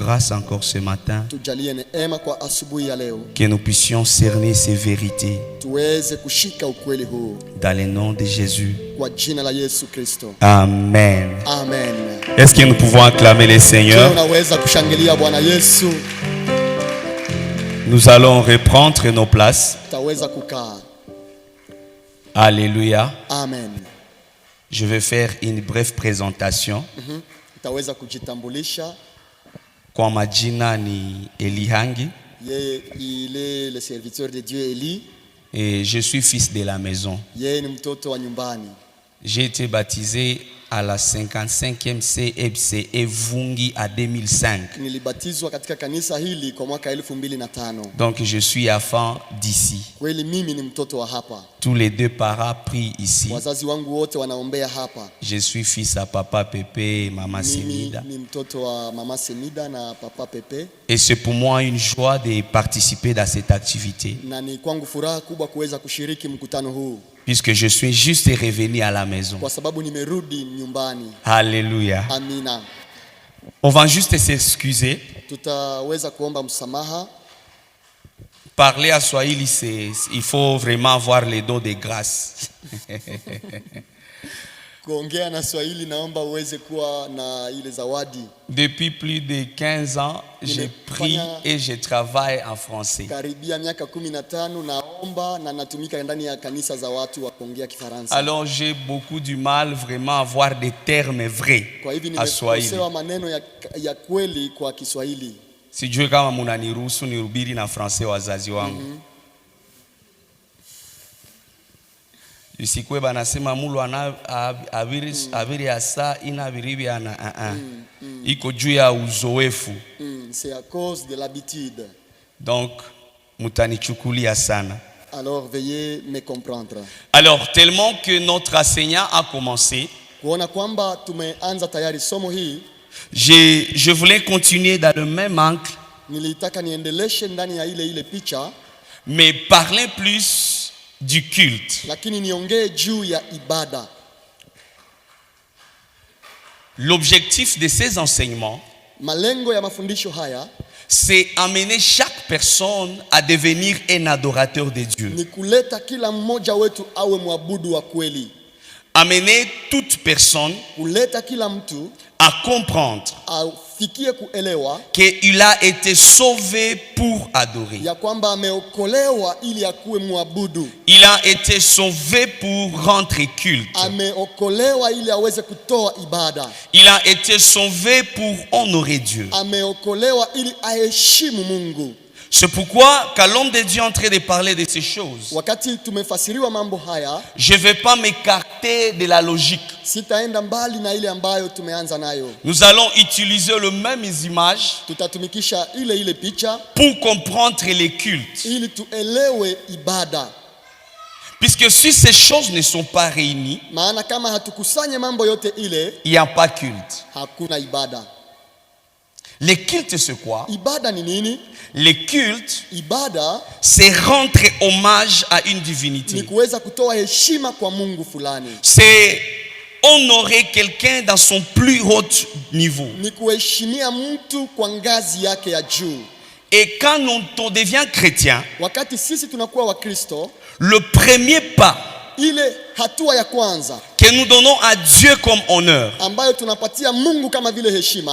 grâce encore ce matin, que nous puissions cerner ces vérités dans le nom de Jésus. Amen. Amen. Est-ce que nous pouvons acclamer le Seigneur? Nous allons reprendre nos places. Alléluia. Amen. Je vais faire une brève présentation. Kwa majina ni Elihangi. Il est le serviteur de Dieu Eli. Et je suis fils de la maison. J'ai été baptisé à la 55e CFC Evungi à 2005. Donc je suis enfant d'ici. Tous les deux parents prient ici. Je suis fils à Papa Pépé et Maman Semida. Et c'est pour moi une joie de participer à cette activité. Puisque je suis juste revenu à la maison. Alléluia. Amina. On va juste s'excuser. Parler à Swahili, il faut vraiment avoir les dons de grâce. Depuis plus de 15 ans, je prie et je travaille en français. Alors j'ai beaucoup du mal vraiment à avoir des termes vrais à Swahili. Si Dieu kama munaniruhusu nihubiri na français wazazi wangu. Usikwe banasema mulu abiri asa ina biribi ana iko juu ya uzoefu. C'est à cause de l'habitude. Donc mutanichukulia sana. Alors veuillez me comprendre. Alors tellement que notre enseignant a commencé, je voulais continuer dans le même angle, mais parler plus du culte. L'objectif de ces enseignements, c'est amener chaque personne à devenir un adorateur de Dieu. Amener toute personne à comprendre qu'il a été sauvé pour adorer. Il a été sauvé pour rendre culte. Il a été sauvé pour honorer Dieu. C'est pourquoi quand l'homme de Dieu est en train de parler de ces choses, je ne vais pas m'écarter de la logique. Nous allons utiliser les mêmes images pour comprendre les cultes. Puisque si ces choses ne sont pas réunies, il n'y a pas culte. Les cultes, c'est quoi? Les cultes, c'est rendre hommage à une divinité. C'est honorer quelqu'un dans son plus haut niveau. Et quand on devient chrétien, le premier pas que nous donnons à Dieu comme honneur,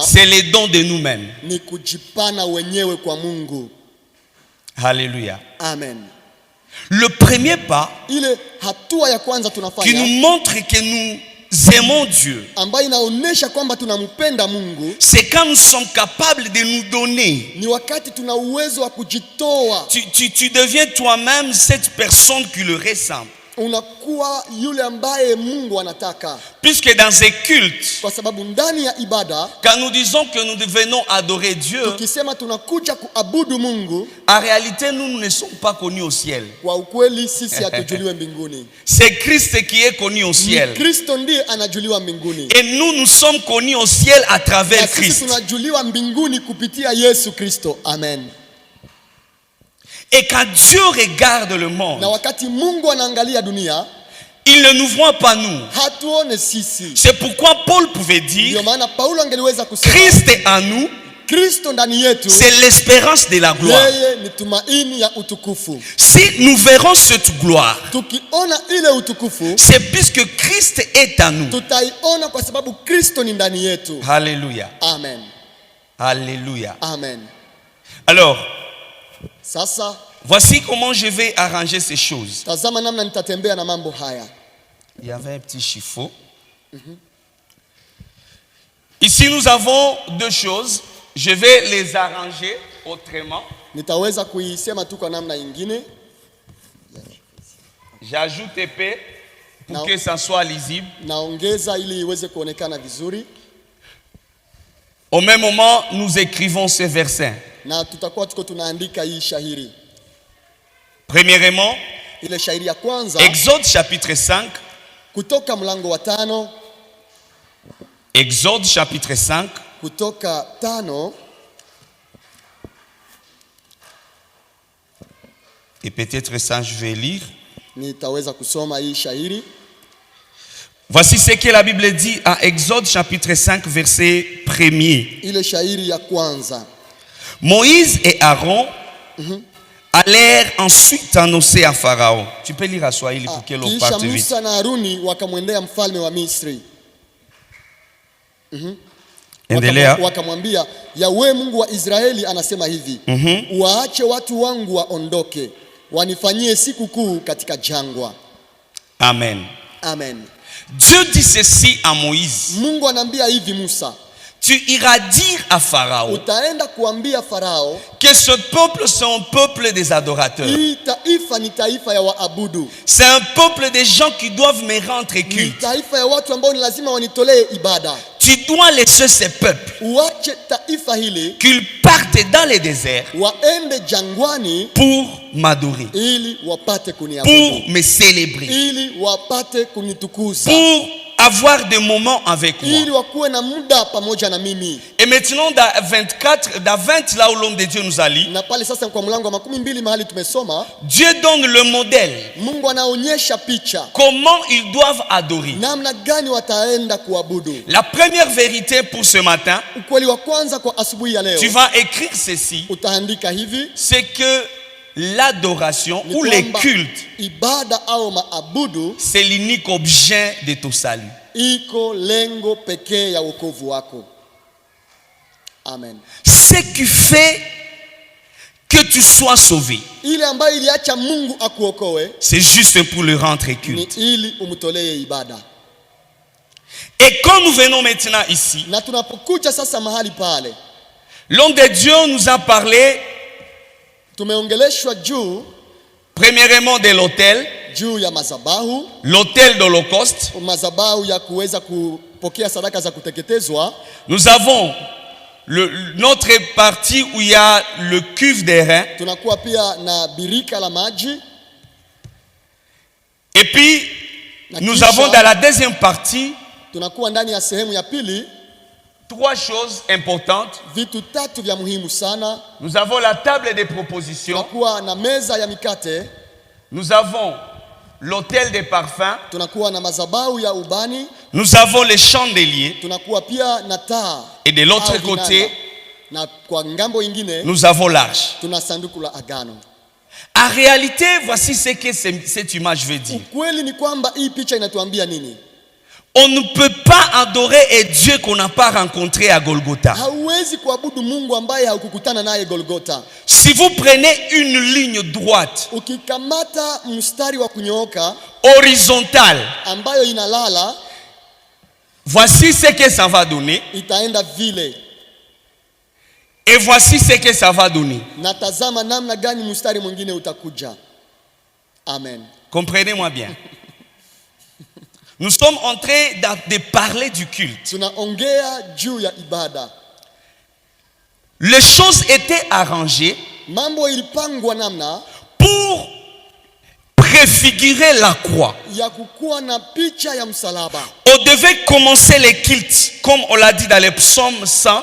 c'est les dons de nous-mêmes. Alléluia. Amen. Le premier pas qui nous montre que nous aimons Dieu, c'est quand nous sommes capables de nous donner. Tu deviens toi-même cette personne qui le ressemble. Puisque dans ces cultes, quand nous disons que nous devenons adorer Dieu, en réalité nous ne sommes pas connus au ciel. C'est Christ qui est connu au ciel. Et nous sommes connus au ciel à travers Christ. Amen. Et quand Dieu regarde le monde, il ne nous voit pas nous. C'est pourquoi Paul pouvait dire, Christ est en nous, Kristo ndani yetu, c'est l'espérance de la gloire. yeye ni tumaini ya utukufu. Si nous verrons cette gloire, Tukiona ile utukufu, c'est puisque Christ est en nous. tutaiona kwa sababu Kristo ni ndani yetu. Alléluia. Amen. Alléluia. Amen. Alors, Sasa voici comment je vais arranger ces choses. tazama namna nitatembea na mambo haya. Il y avait un petit chiffon. Ici, nous avons deux choses. Je vais les arranger autrement. Nitaweza kuisema tu kwa namna ingine. J'ajoute épais pour Non. que ça soit lisible. Naongeza ili iweze kuonekana vizuri, Au même moment, nous écrivons ce verset. na tutakuwa tuko tunaandika hii shahiri. Premièrement, Ile shahiri ya kwanza Exode chapitre 5. kutoka mlango wa 5, Exode chapitre 5. kutoka 5. Et peut-être ça, je vais lire. Nitaweza kusoma hii shahiri. Voici ce que la Bible dit à Exode chapitre 5, verset 1er. Ile shahiri ya kwanza. Moïse et Aaron allèrent ensuite annoncer à Pharaon. Tu peux lire à Swahili pour que l'on Kisha parte vite. Musa na Haruni wakamwendea mfalme wa Misri. Endelea. Wakamwambia, Yawe Mungu wa Israeli anasema hivi, waache watu wangu waondoke, wanifanyie siku kuu katika jangwa. Amen. Amen. Dieu dit ceci à Moïse. Mungu anaambia hivi Musa, Tu iras dire à Pharaon utaenda kuambia Farao, que ce peuple, c'est un peuple des adorateurs. hii taifa ni taifa ya waabudu. C'est un peuple des gens qui doivent me rendre Ni culte. taifa ya watu ambao ni lazima wanitolee ibada. Tu dois laisser ces peuples Uache taifa hili qu'ils partent dans les déserts waende jangwani pour m'adorer, ili wapate kuniabudu, pour me célébrer, ili wapate kunitukuza, pour avoir des moments avec ili moi. wakuwe na muda pamoja na mimi. Et maintenant, dans 20, là où l'homme de Dieu nous a dit, Na pale sasa kwa mlango wa 12 mahali tumesoma, Dieu donne le modèle, Mungu anaonyesha picha comment ils doivent adorer. namna gani wataenda kuabudu. La première vérité pour ce matin, Ukweli wa kwanza kwa asubuhi ya leo, tu vas écrire ceci, utaandika hivi, c'est que l'adoration ni ou les kwamba cultes, ibada au maabudu c'est l'unique objet de ton salut. iko lengo pekee ya wokovu wako. Amen. Ce qui fait que tu sois sauvé, Ile ambayo iliacha Mungu akuokoe c'est juste pour le rendre ni culte. ili umtolee ibada. Et quand nous venons maintenant ici, Na tunapokuja sasa mahali pale, l'homme de Dieu nous a parlé tumeongeleshwa premièrement de l'autel, juu ya mazabahu, l'autel d'Holocauste. mazabahu ya kuweza kupokea sadaka za kuteketezwa. Nous avons notre partie où il y a le cuve d'airain. Tunakuwa pia na birika la maji, Et puis, na nous kisha avons dans la deuxième partie tunakuwa ndani ya sehemu ya pili trois choses importantes. vitu tatu vya muhimu sana. Nous avons la table des propositions. Tunakuwa na meza ya mikate, Nous avons l'autel des parfums. tunakuwa na mazabahu ya ubani, Nous avons les chandeliers. tunakuwa pia na taa. Et de l'autre au vinanda. côté, Na kwa ngambo ingine nous avons l'arche. tuna sanduku la agano. En réalité, voici ce que cette image veut dire. Ukweli ni kwamba hii picha inatuambia nini? On ne peut pas adorer un Dieu qu'on n'a pas rencontré à Golgotha. Hauwezi kuabudu Mungu ambaye haukukutana naye Golgotha. Si vous prenez une ligne droite, Ukikamata mstari wa kunyooka horizontale, ambayo inalala, voici ce que ça va donner. itaenda vile. Et voici ce que ça va donner. Na tazama namna gani mstari mwingine utakuja. Amen. Comprenez-moi bien. Nous sommes en train de parler du culte. Tunaongea juu ya ibada. Les choses étaient arrangées Mambo ilipangwa namna pour préfigurer la croix. ya kukuwa na picha ya msalaba. On devait commencer les cultes, comme on l'a dit dans les psaumes 100,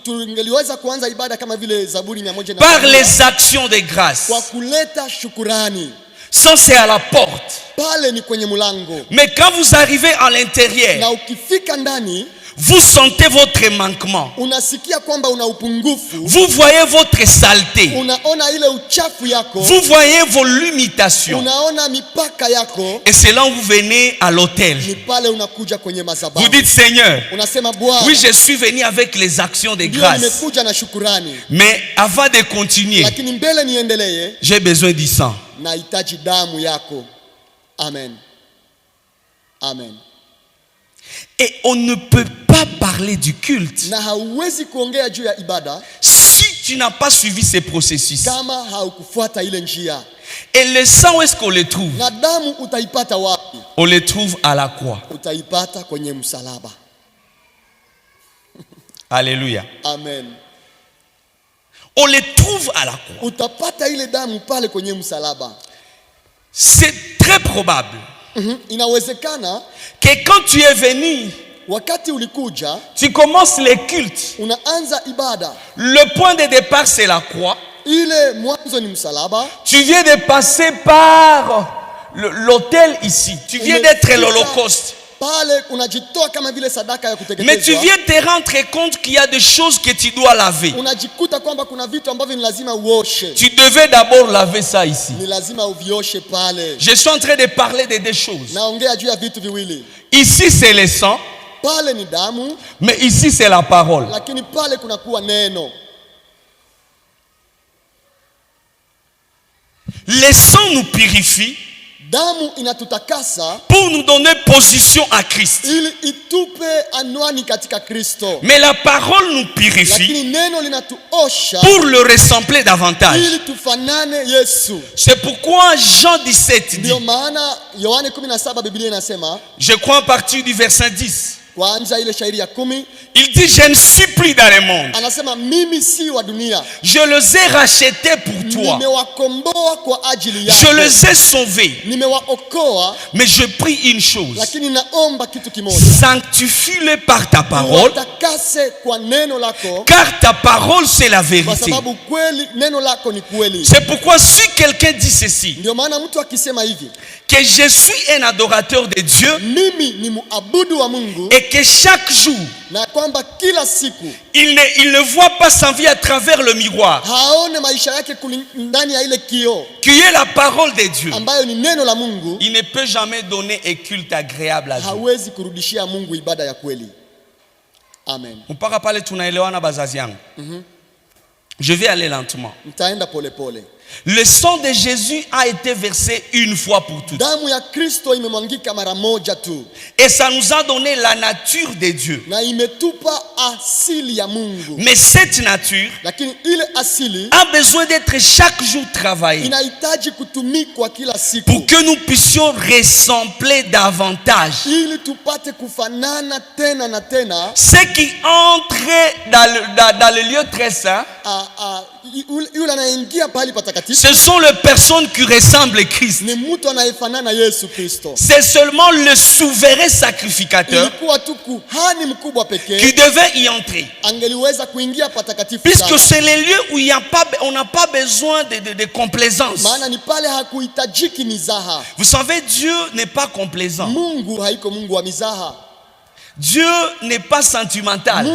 Tungeliweza kuanza ibada kama vile Zaburi 100 par les actions de grâce. kwa kuleta shukurani. Ça, c'est à la porte. Pale ni kwenye mlango. Mais quand vous arrivez à l'intérieur, Na ukifika ndani, Vous sentez votre manquement. Unasikia kwamba una upungufu. Vous voyez votre saleté. Unaona ile uchafu yako. Vous voyez vos limitations. Unaona mipaka yako. Et c'est là où vous venez à l'autel. Ni pale unakuja kwenye madhabahu. Vous dites Seigneur, unasema Bwana, oui je suis venu avec les actions de grâce. Nimekuja na shukrani. Mais avant de continuer, lakini mbele niendelee, j'ai besoin du sang. Nahitaji damu yako. Amen. Amen. Et on ne peut pas parler du culte na hauwezi kuongea juu ya ibada si tu n'as pas suivi ces processus. Kama haukufuata ile njia. Et le sang, où est-ce qu'on le trouve? Na damu utaipata wapi? On le trouve à la croix. Utaipata kwenye msalaba. Alléluia. Amen. On le trouve à la croix. Utapata ile damu pale kwenye msalaba. C'est très probable inawezekana que quand tu es venu, wakati ulikuja, tu commences les cultes. Unaanza ibada. Le point de départ c'est la croix. Ile mwanzo ni msalaba. Tu viens de passer par l'autel ici. Tu viens d'être l'Holocauste. Pale unajitoa kama vile sadaka ya kuteketezwa. Mais tu viens te rendre compte qu'il y a des choses que tu dois laver. Unajikuta kwamba kuna vitu ambavyo ni lazima uoshe. Tu devais d'abord laver ça ici. Ni lazima uvioshe pale. Je suis en train de parler de deux choses. Naongea juu ya vitu viwili. Ici c'est le sang. Pale ni damu. Mais ici c'est la parole. Lakini pale kuna kuwa neno. Le sang nous purifie. Damu inatutakasa pour nous donner position à Christ. Ili itupe anwani katika Kristo. Mais la parole nous purifie. Lakini neno linatuosha pour le ressembler davantage. Ili tufanane Yesu. C'est pourquoi Jean 17 dit. Ndio maana Yohane 17 Biblia inasema. Je crois à partir du verset 10. Kuanza ile shairi ya 10. Il dit je ne suis plus dans le monde. Anasema mimi si wa dunia. Je les ai rachetés pour toi. Nimewakomboa kwa ajili yako. Je les ai sauvés. Nimewaokoa. Mais je prie une chose. Lakini naomba kitu kimoja. Sanctifie-le par ta parole. Watakase kwa neno lako. Car ta parole c'est la vérité. Kwa sababu kweli neno lako ni kweli. C'est pourquoi si quelqu'un dit ceci. Ndio maana mtu akisema hivi. Que je suis un adorateur de Dieu. Mimi ni muabudu wa Mungu. Et que chaque jour, na kwamba kila siku il ne voit pas sa vie à travers le miroir. Haone maisha yake ndani ya ile kioo. Qui est la parole de Dieu. Ambayo ni neno la Mungu. Il ne peut jamais donner un culte agréable à Dieu. Hawezi kurudishia Mungu ibada ya kweli. Amen. Mpaka pale tunaelewana bazazi yangu. Je vais aller lentement. Nitaenda pole pole. Le sang de Jésus a été versé une fois pour toutes. Damu ya Kristo imemwangika mara moja tu. Et ça nous a donné la nature de Dieu. Na imetupa asili ya Mungu. Mais cette nature lakini ile asili a besoin d'être chaque jour travaillée. Inahitaji kutumikwa kila siku. Pour que nous puissions ressembler davantage. Ili tupate kufanana tena na tena. Ceux qui entrent dans le lieu très saint. Ce sont les personnes qui ressemblent à Christ. C'est seulement le souverain sacrificateur qui devait y entrer. Puisque c'est les lieux où on n'a pas besoin de complaisance. Vous savez, Dieu n'est pas complaisant. Dieu n'est pas sentimental.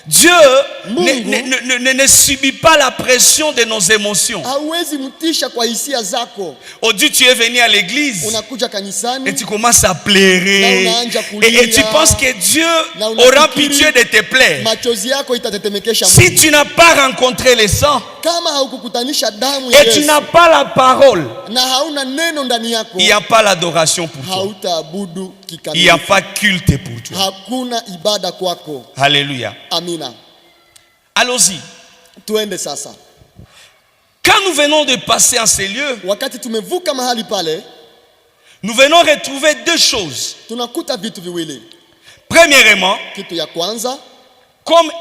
Dieu ne subit pas la pression de nos émotions. Oh Dieu, tu es venu à l'église et tu commences à pleurer et tu penses que Dieu aura pitié de tes plaies. Si tu n'as pas rencontré le sang et tu n'as pas la parole, il n'y a pas l'adoration pour toi. Il n'y a pas culte pour toi. Alléluia. Amina. Allons-y. Tuende sasa. Quand nous venons de passer en ces lieux, wakati tumevuka mahali pale, nous venons retrouver deux choses. Tunakuta vitu viwili. Premièrement, kitu ya kwanza, comme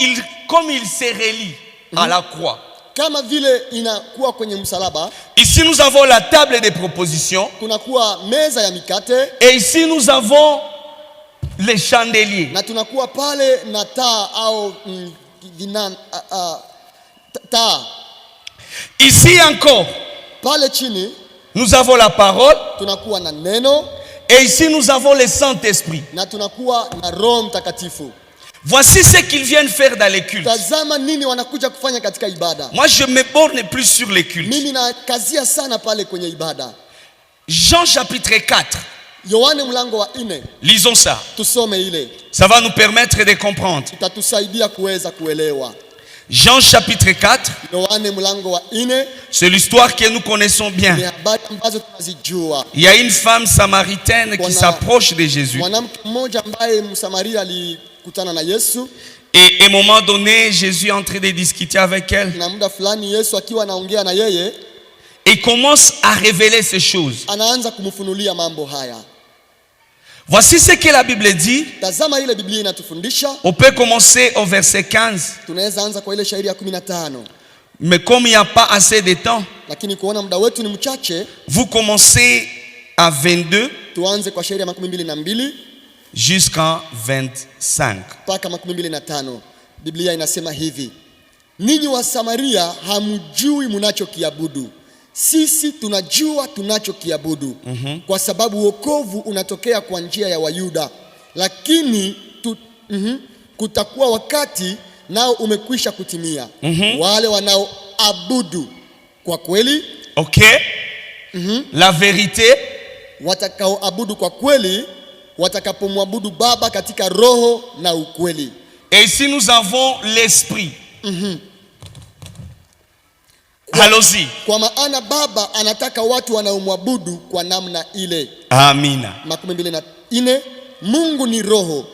il se relie à la croix. Kama vile inakuwa kwenye msalaba. Ici nous avons la table des propositions. Kunakuwa meza ya mikate. Et ici nous avons les chandeliers. Na tunakuwa pale na taa au taa. Ici encore, pale chini nous avons la parole. Tunakuwa na neno. Et ici nous avons le Saint-Esprit. Na tunakuwa na Roho Mtakatifu. Voici ce qu'ils viennent faire dans les cultes. Tazama nini wanakuja kufanya katika ibada. Moi je me borne plus sur les cultes. Mimi nakazia sana pale kwenye ibada. Jean chapitre 4. Yohane mlango wa 4. Lisons ça. Tusome ile. Ça va nous permettre de comprendre. Itatusaidia kuweza kuelewa. Jean chapitre 4. Yohane mlango wa 4. C'est l'histoire que nous connaissons bien. Il y a une femme samaritaine qui s'approche de Jésus. Et à un moment donné, Jésus est en train de discuter avec elle. Et il commence à révéler ces choses. Voici ce que la Bible dit. On peut commencer au verset 15. Mais comme il n'y a pas assez de temps, vous commencez à 22 jusqu'à 25. Biblia inasema hivi: ninyi wa Samaria hamjui mnachokiabudu, sisi tunajua tunachokiabudu, kwa sababu wokovu unatokea kwa njia ya Wayuda. Lakini kutakuwa wakati nao umekwisha kutimia, wale wanaoabudu kwa kweli, la vérité, watakaoabudu kwa kweli, watakapomwabudu Baba katika roho na ukweli. Et ici nous avons l'esprit. Allons-y. Kwa maana Baba anataka watu wanaomwabudu kwa namna ile. Amina. 24. Mungu ni roho.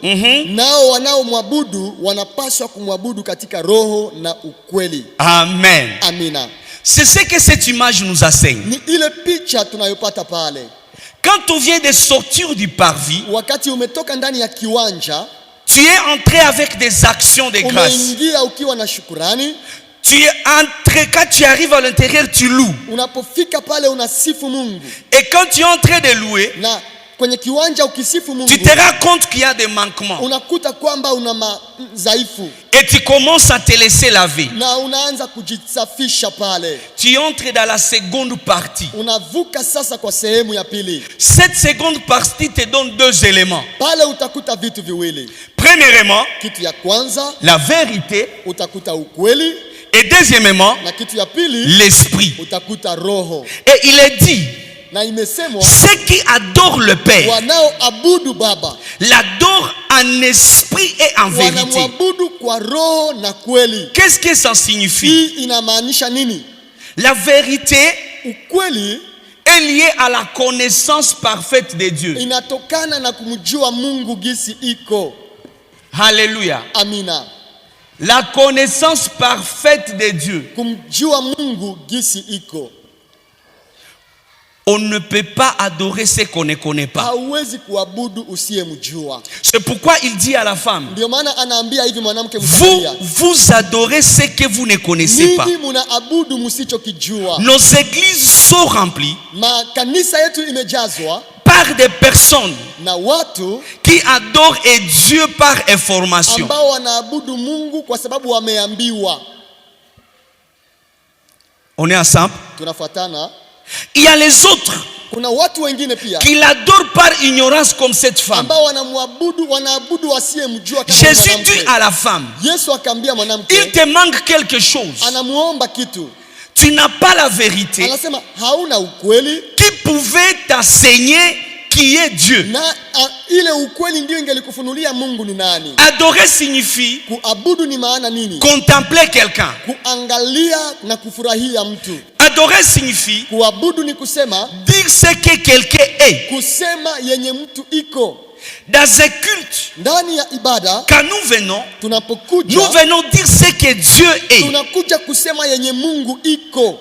Nao wanaomwabudu wanapaswa kumwabudu katika roho na ukweli. Amen. Amina. C'est ce que cette image nous enseigne. Ni ile picha tunayopata pale. Quand on vient de sortir du parvis, wakati umetoka ndani ya kiwanja, tu es entré avec des actions de grâce. Umeingia ukiwa na shukrani. Tu es entré, quand tu arrives à l'intérieur, tu loues. Unapofika pale unasifu Mungu. Et quand tu es en train de louer, na kwenye kiwanja ukisifu Mungu, tu te rends compte qu'il y a des manquements. Unakuta kwamba una madhaifu. Et tu commences à te laisser laver. Na unaanza kujisafisha pale. Tu entres dans la seconde partie. Unavuka sasa kwa sehemu ya pili. Cette seconde partie te donne deux éléments. Pale utakuta vitu viwili. Premièrement, kitu ya kwanza, la vérité. Utakuta ukweli. Et deuxièmement, na kitu ya pili, l'esprit. Utakuta roho. Et il est dit, na imesemwa, ceux qui adorent le Père wanaoabudu Baba l'adorent en esprit et en vérité. Wanamwabudu kwa roho na kweli. Qu'est-ce que ça signifie? Hii inamaanisha nini? La vérité, ukweli, est liée à la connaissance parfaite de Dieu. Inatokana na kumjua Mungu gisi iko. Alléluia. Amina. La connaissance parfaite de Dieu. Kumjua Mungu gisi iko. On ne peut pas adorer ce qu'on ne connaît pas. C'est pourquoi il dit à la femme, vous adorez ce que vous ne connaissez pas. Nos églises sont remplies par des personnes qui adorent et Dieu par information. On est ensemble? Il y a les autres qui l'adorent par ignorance comme cette femme. Jésus dit à la femme, il te manque quelque chose. Tu n'as pas la vérité qui pouvait t'enseigner qui est Dieu. Adorer signifie contempler quelqu'un. Adorer signifie dire ce que quelqu'un est. Dans un culte, quand nous venons dire ce que Dieu est.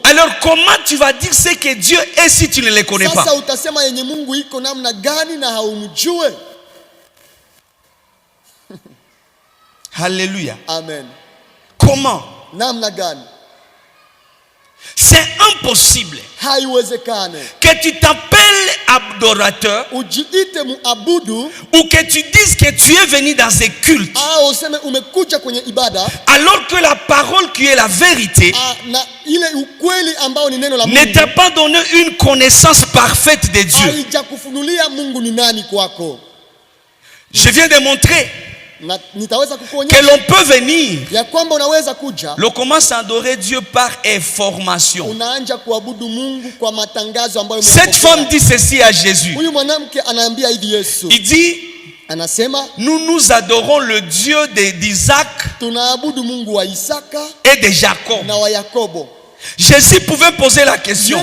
Alors comment tu vas dire ce que Dieu est si tu ne le connais pas? Alléluia. Amen. Comment? C'est impossible que tu t'appelles adorateur ou que tu dises que tu es venu dans ces cultes alors que la parole qui est la vérité ne t'a pas donné une connaissance parfaite de Dieu. Je viens de montrer que l'on peut venir, l'on commence à adorer Dieu par information. Cette femme dit ceci à Jésus. Il dit, nous adorons le Dieu d'Isaac et de Jacob. Jésus pouvait poser la question,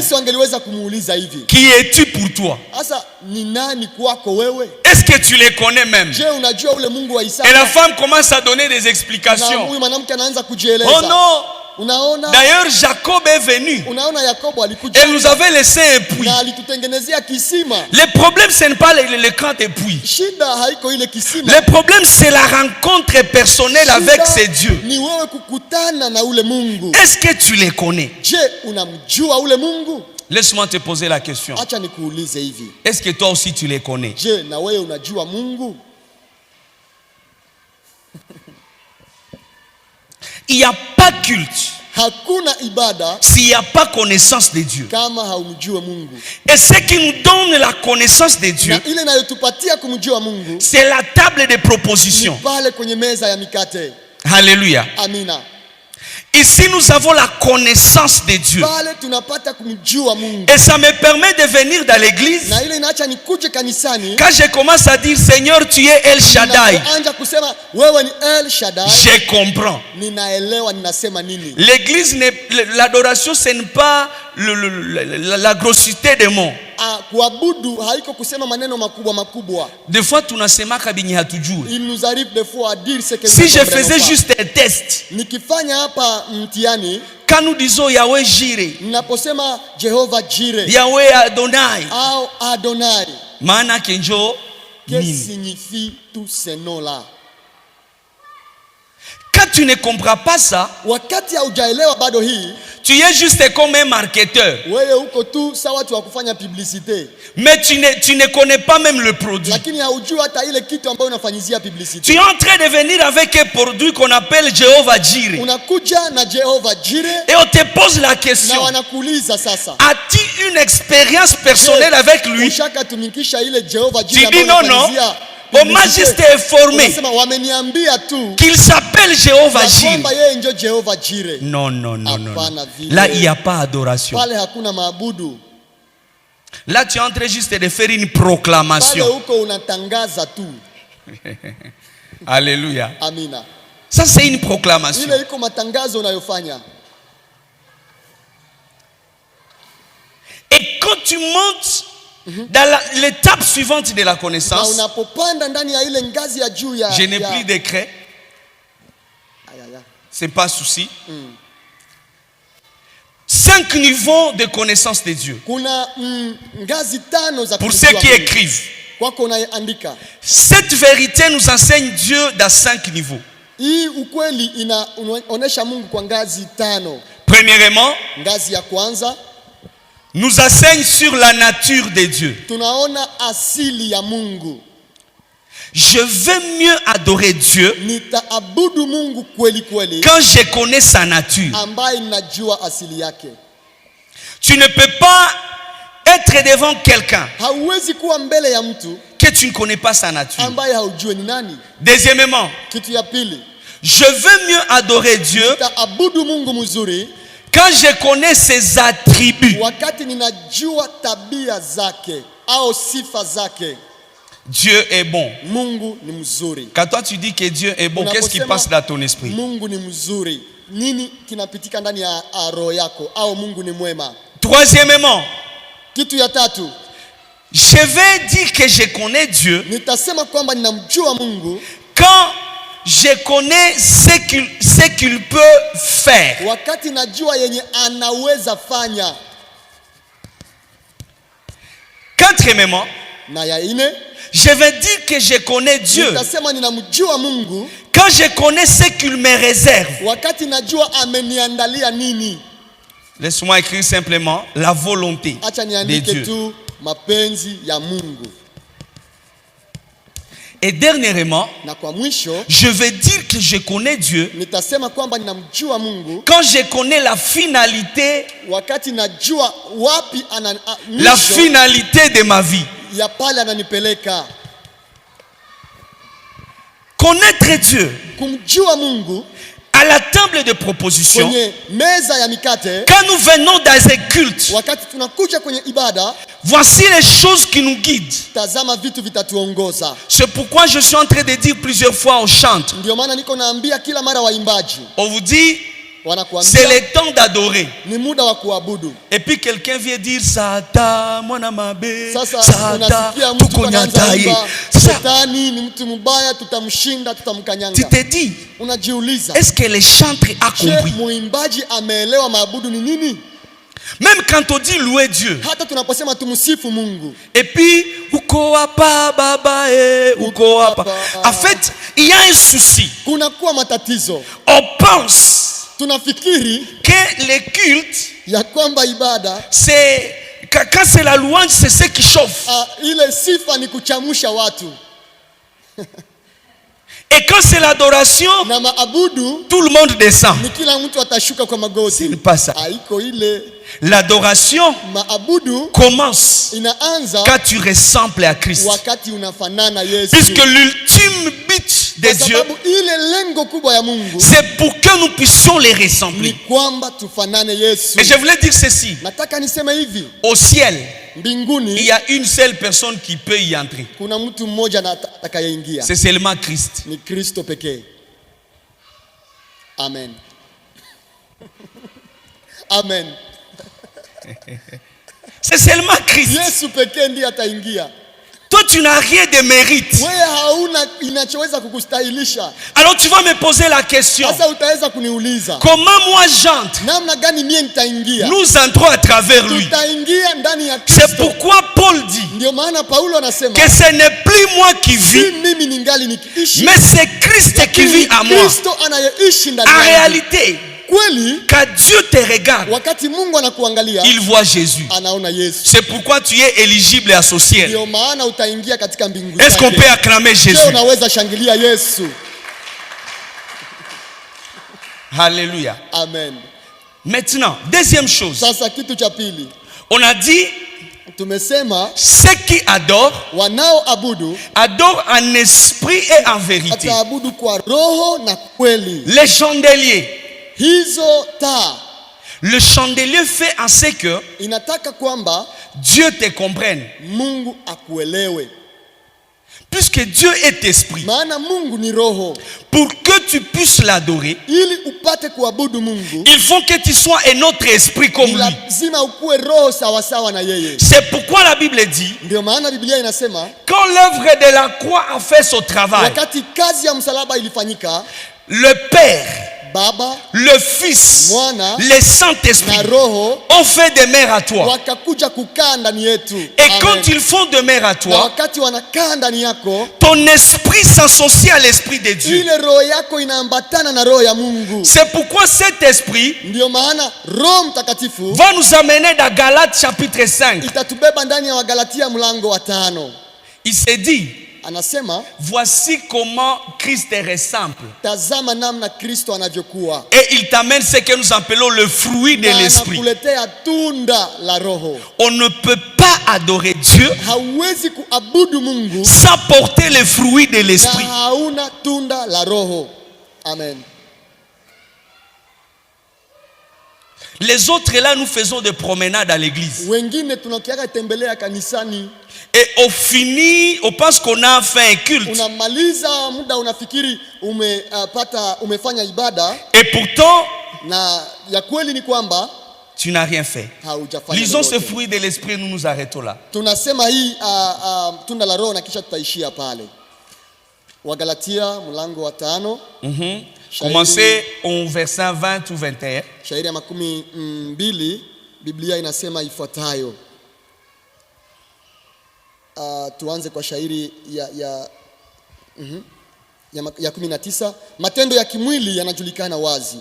qui es-tu pour toi? Est-ce que tu les connais même? Et la femme commence à donner des explications. Oh non! D'ailleurs, Jacob est venu et nous avait laissé un puits. Le problème, ce n'est pas le grand puits. Le problème, c'est la rencontre personnelle avec ces dieux. Est-ce que tu les connais? Laisse-moi te poser la question. Est-ce que toi aussi tu les connais? Il n'y a pas culte s'il n'y a pas connaissance de Dieu. Et ce qui nous donne la connaissance de Dieu, c'est la table de propositions. Alléluia. Ici, nous avons la connaissance de Dieu. Et ça me permet de venir dans l'église. Quand je commence à dire, Seigneur, tu es El Shaddai, je comprends. L'église, l'adoration, ce n'est pas la grossité des mots. Des fois, il nous arrive des fois à dire ce que si je faisais juste un test, quand nous disons Yahweh Jireh, Yahweh Adonai, maana kenjo, que signifie tous ces noms-là? Quand tu ne comprends pas ça, tu es juste comme un marketeur. Mais tu ne connais pas même le produit. Tu es en train de venir avec un produit qu'on appelle Jéhovah Jireh. Et on te pose la question, as-tu une expérience personnelle avec lui? Tu dis non, non. On m'a juste informé qu'il s'appelle Jéhovah Jireh. Non, non, non, non. Là, il n'y a pas adoration. Là, tu es en train juste de faire une proclamation. Alléluia. Ça, c'est une proclamation. Et quand tu montes dans l'étape suivante de la connaissance, je n'ai plus de craie. C'est pas souci. 5 niveaux de connaissance de Dieu. Pour ceux qui écrivent, cette vérité nous enseigne Dieu dans 5 niveaux. Premièrement, nous enseigne sur la nature de Dieu. Je veux mieux adorer Dieu quand je connais sa nature. Tu ne peux pas être devant quelqu'un que tu ne connais pas sa nature. Deuxièmement, je veux mieux adorer Dieu quand je connais ses attributs. Dieu est bon. Quand toi tu dis que Dieu est bon, qu'est-ce qui passe dans ton esprit? Troisièmement, je vais dire que je connais Dieu quand je connais ce qu'il peut faire. Quatrièmement, je vais dire que je connais Dieu quand je connais ce qu'il me réserve. Laisse-moi écrire simplement la volonté de Dieu. Et dernièrement, je vais dire que je connais Dieu quand je connais la finalité, la finalité de ma vie. Connaître Dieu à la table de proposition, quand nous venons dans un culte, voici les choses qui nous guident. C'est pourquoi je suis en train de dire plusieurs fois aux chantres. On vous dit, c'est le temps d'adorer. Et puis quelqu'un vient dire Sata, Monamabe, Sata, Tukonyantaye. Tu te dis, est-ce que les chantres a compris? Même quand on dit louer Dieu, et puis en fait, il y a un souci. On pense que les cultes, c'est quand c'est la louange, c'est ce qui chauffe. Et quand c'est l'adoration, tout le monde descend. C'est pas ça. L'adoration commence quand tu ressembles à Christ. Puisque l'ultime but de Dieu, c'est pour que nous puissions les ressembler. Et je voulais dire ceci. Au ciel, il y a une seule personne qui peut y entrer. C'est seulement Christ. Amen. Amen. C'est seulement Christ. Toi, tu n'as rien de mérite. Alors tu vas me poser la question. Comment moi j'entre? Nous entrons à travers lui. C'est pourquoi Paul dit que ce n'est plus moi qui vis, mais c'est Christ qui vit à moi. En réalité, quand Dieu te regarde, il voit Jésus. C'est pourquoi tu es éligible et associé. Est-ce qu'on peut acclamer Jésus? Alléluia. Amen. Maintenant, deuxième chose. On a dit, ceux qui adorent, adorent en esprit et en vérité. Les chandeliers. Le chandelier fait en ce que Dieu te comprenne. Puisque Dieu est esprit, pour que tu puisses l'adorer, il faut que tu sois un autre esprit comme lui. C'est pourquoi la Bible dit, quand l'œuvre de la croix a fait son travail, le Père, le Fils, le Saint-Esprit ont fait demeure à toi. Et quand ils font demeure à toi, ton esprit s'associe à l'esprit de Dieu. C'est pourquoi cet esprit va nous amener dans Galates chapitre 5. Il s'est dit, voici comment Christ ressemble. Et il t'amène ce que nous appelons le fruit de l'esprit. On ne peut pas adorer Dieu sans porter le fruit de l'esprit. Amen. Les autres là, nous faisons des promenades à l'église. Et au fini, on pense qu'on a fait un culte. Et pourtant, tu n'as rien fait. Lisons ce fruit de l'esprit, nous nous arrêtons là. Commencez au verset 20 ou 21. Shairi ya 12, Biblia inasema ifuatayo. Tuanze kwa shairi ya 19. Matendo ya kimwili yanajulikana wazi.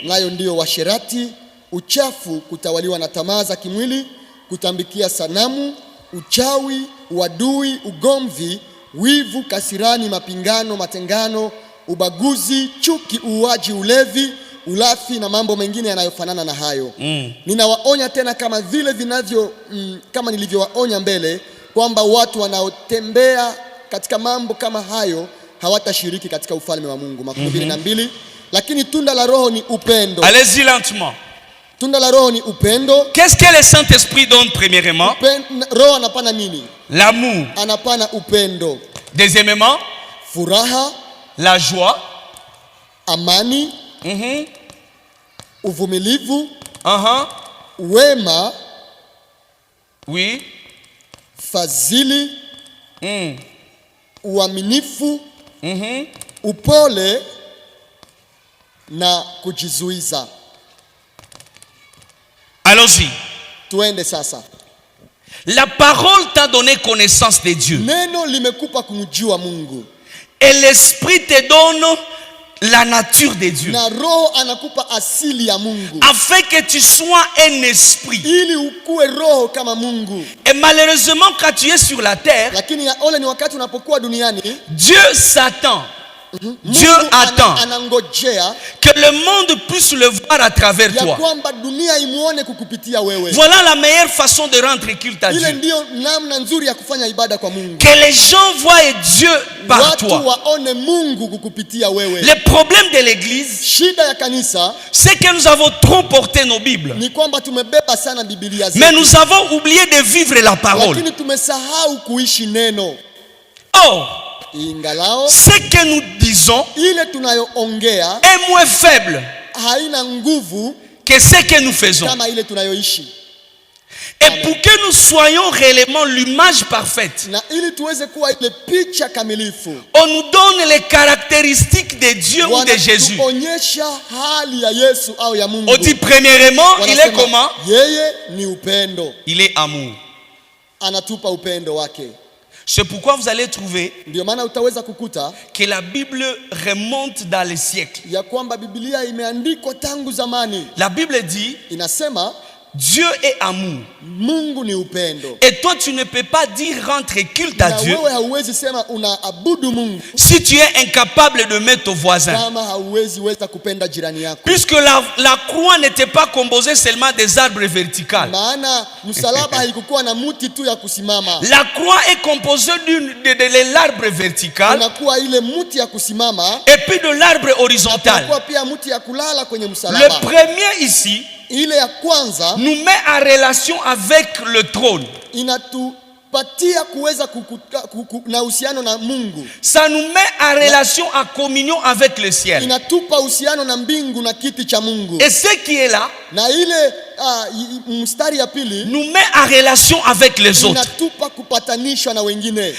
Nayo ndio washerati, uchafu, kutawaliwa na tamaa za kimwili, kutambikia sanamu, uchawi, uadui, ugomvi, wivu, kasirani, mapingano, matengano, ubaguzi, chuki, uuaji, ulevi, ulafi na mambo mengine yanayofanana na hayo. Ninawaonya tena kama vile kama nilivyowaonya mbele, kwamba watu wanaotembea katika mambo kama hayo hawatashiriki katika ufalme wa Mungu. 22. Lakini tunda la Roho ni upendo. Allez-y lentement. Tunda la Roho ni upendo. Qu'est-ce que le Saint-Esprit donne premièrement? Roho anapana nini? L'amour. Anapana upendo. Deuxièmement, furaha, la joie, amani, uvumilivu, wema, oui, fadhili, uaminifu, upole na kujizuiza. Allons-y. Tuende sasa. La parole t'a donné connaissance de Dieu. Neno limekupa kumjua Mungu. Et l'Esprit te donne la nature de Dieu. Na Roho anakupa asili ya Mungu. Afin que tu sois un esprit. Ili ukue roho kama Mungu. Et malheureusement quand tu es sur la terre, lakini ya ole ni wakati unapokuwa duniani, Dieu s'attend. Dieu attend que le monde puisse le voir à travers toi. Voilà la meilleure façon de rendre culte à Dieu. Que les gens voient Dieu par toi. Le problème de l'église, c'est que nous avons trop porté nos Bibles. Mais nous avons oublié de vivre la parole. Or, ce que nous disons est moins faible que ce que nous faisons. Et pour que nous soyons réellement l'image parfaite, on nous donne les caractéristiques de Dieu ou de Jésus. On dit premièrement, il est comment? Il est amour. C'est pourquoi vous allez trouver que la Bible remonte dans les siècles. La Bible dit Dieu est amour. Et toi tu ne peux pas dire rendre culte à Dieu si tu es incapable de mettre ton voisin. Puisque la croix n'était pas composée seulement des arbres verticaux. La croix est composée de l'arbre vertical et puis de l'arbre horizontal. Le premier ici nous met en relation avec le trône. Ça nous met en relation, en communion avec le ciel. Et ce qui est là nous met en relation avec les autres.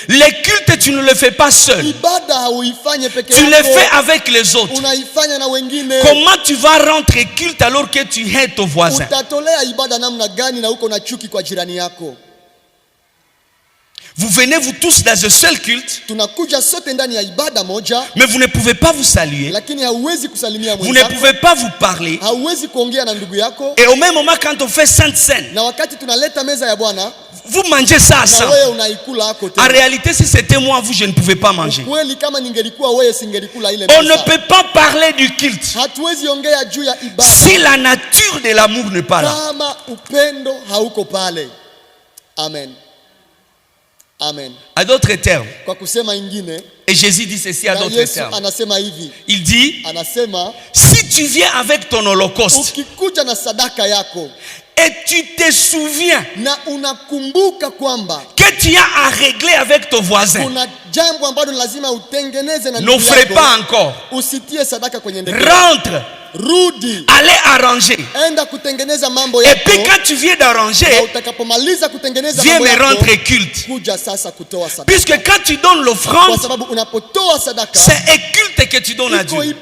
Les cultes, tu ne le fais pas seul. Tu le fais avec les autres. Comment tu vas rendre culte alors que tu hais ton voisin? Vous venez vous tous dans un seul culte, mais vous ne pouvez pas vous saluer. Vous ne pouvez pas vous parler. Et au même moment quand on fait Sainte Seine, vous mangez ça à ça. En réalité, si c'était moi, vous, je ne pouvais pas manger. On ne peut pas parler du culte si la nature de l'amour n'est pas là. Amen. Amen. À d'autres termes, et Jésus dit ceci à d'autres termes. Il dit, si tu viens avec ton holocauste et tu te souviens que tu as à régler avec ton voisin, n'offrez pas encore. Rentre. Allez arranger. Et puis quand tu viens d'arranger, viens me rendre culte. Puisque quand tu donnes l'offrande, c'est un culte que tu donnes à Dieu.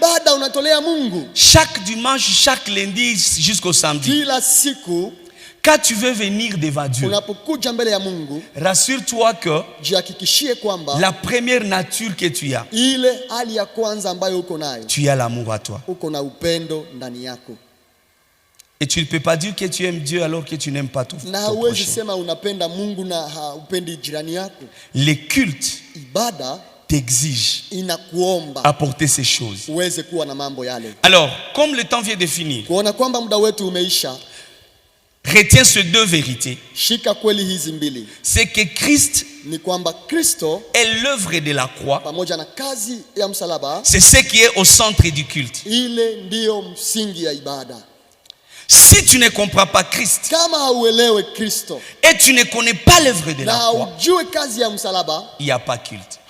Chaque dimanche, chaque lundi jusqu'au samedi, quand tu veux venir devant Dieu, rassure-toi que la première nature que tu as, tu as l'amour à toi. Et tu ne peux pas dire que tu aimes Dieu alors que tu n'aimes pas ton prochain. Les cultes t'exigent apporter ces choses. Alors, comme le temps vient de finir, retiens ces deux vérités. C'est que Christ est l'œuvre de la croix. C'est ce qui est au centre du culte. Si tu ne comprends pas Christ et tu ne connais pas l'œuvre de la croix, il n'y a pas culte.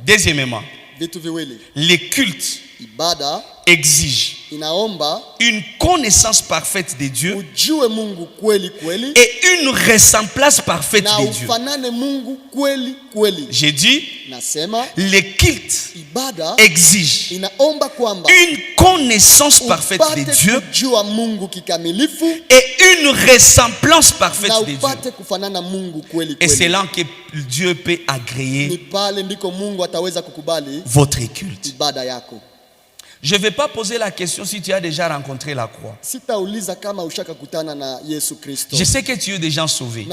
Deuxièmement, les cultes exigent une connaissance parfaite de Dieu et une ressemblance parfaite de Dieu. J'ai dit, les cultes exigent une connaissance parfaite de Dieu et une ressemblance parfaite de Dieu. Et c'est là que Dieu peut agréer votre culte. Je ne vais pas poser la question si tu as déjà rencontré la croix. Je sais que tu es déjà sauvé.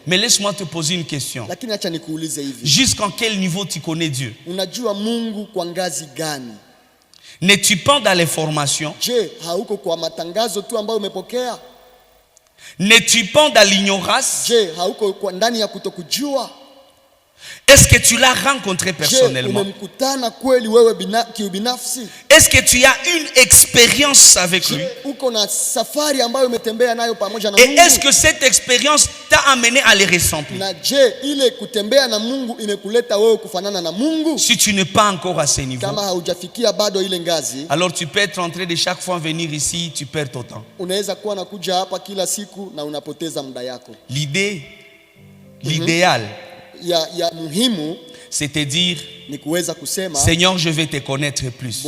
Mais laisse-moi te poser une question. Jusqu'à quel niveau tu connais Dieu? N'es-tu pas dans les formations? N'es-tu pas dans l'ignorance? Est-ce que tu l'as rencontré personnellement? Est-ce que tu as une expérience avec lui? Et est-ce que cette expérience t'a amené à les ressembler? Si tu n'es pas encore à ce niveau, alors tu peux être en train de chaque fois venir ici, tu perds ton temps. L'idéal, c'est-à-dire, Seigneur, je vais te connaître plus.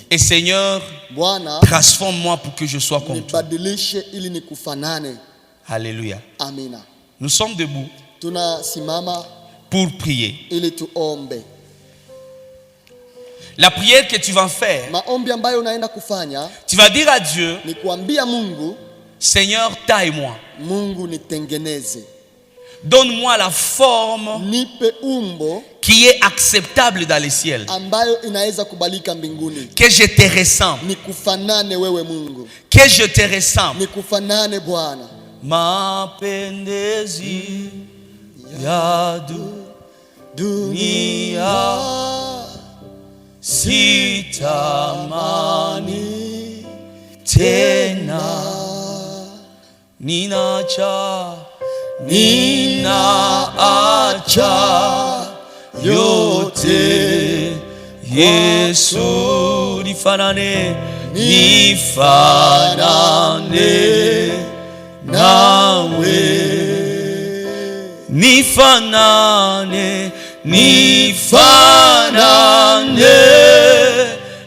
Et Seigneur, transforme-moi pour que je sois comme toi. Alléluia. Nous sommes debout pour prier. La prière que tu vas faire, tu vas dire à Dieu, Seigneur, taille-moi. Donne-moi la forme qui est acceptable dans les ciels. Que je te ressemble. Que je te ressemble. Mapendezi ya dunia sitamani tena, ninaacha yote. Yesu, nifanane nawe, nifanane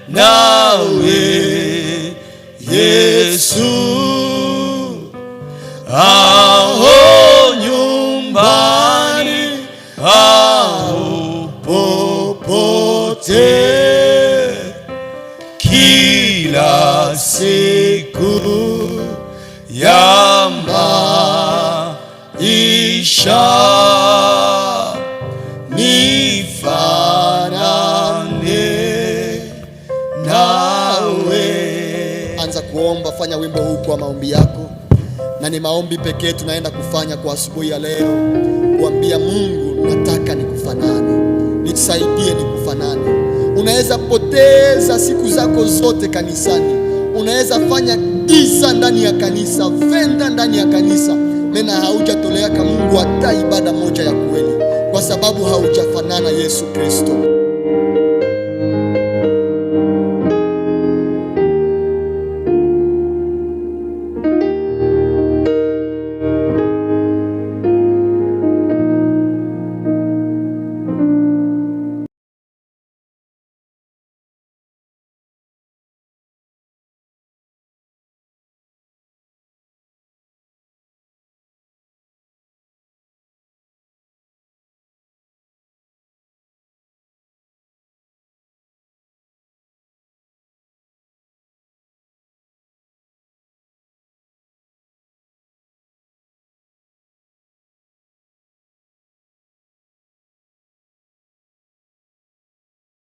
nawe, Yesu. Aho nyumbani, aho popote, kila siku ya maisha nifanane nawe. Anza kuomba, fanya wimbo huu kwa maombi yako. Na ni maombi pekee tunaenda kufanya kwa asubuhi ya leo, kuambia Mungu, nataka nikufanane, nisaidie nikufanane. Unaweza poteza siku zako zote kanisani, unaweza fanya giza ndani ya kanisa, venda ndani ya kanisa, mena haujatolea kwa Mungu hata ibada moja ya kweli, kwa sababu haujafanana Yesu Kristo.